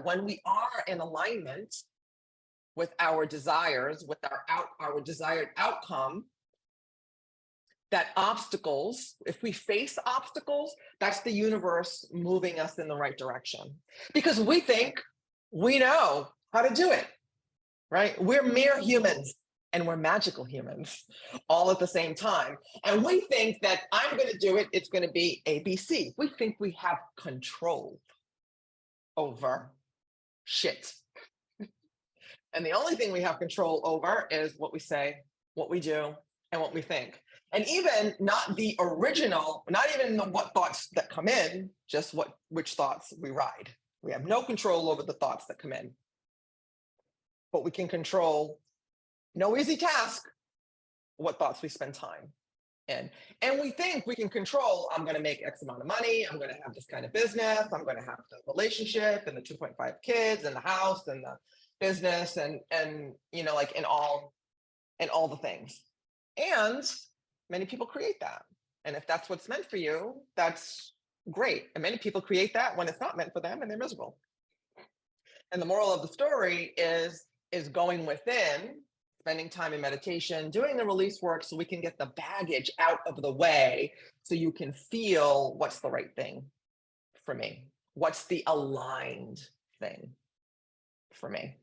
when we are in alignment with our desires, with our desired outcome, that obstacles, if we face obstacles, that's the universe moving us in the right direction. Because we think we know how to do it, right? We're mere humans and we're magical humans all at the same time. And we think that I'm going to do it, it's going to be ABC. We think we have control over shit. And the only thing we have control over is what we say, what we do, and what we think. And even not the original, not even the what thoughts that come in, just which thoughts we ride. We have no control over the thoughts that come in. But we can control, no easy task, what thoughts we spend time in. And we think we can control, I'm going to make X amount of money, I'm going to have this kind of business, I'm going to have the relationship and the 2.5 kids and the house and the business and you know, like in all the things. And many people create that. And if that's what's meant for you, that's great. And many people create that when it's not meant for them and they're miserable. And the moral of the story is going within, spending time in meditation, doing the release work so we can get the baggage out of the way so you can feel what's the right thing for me. What's the aligned thing for me?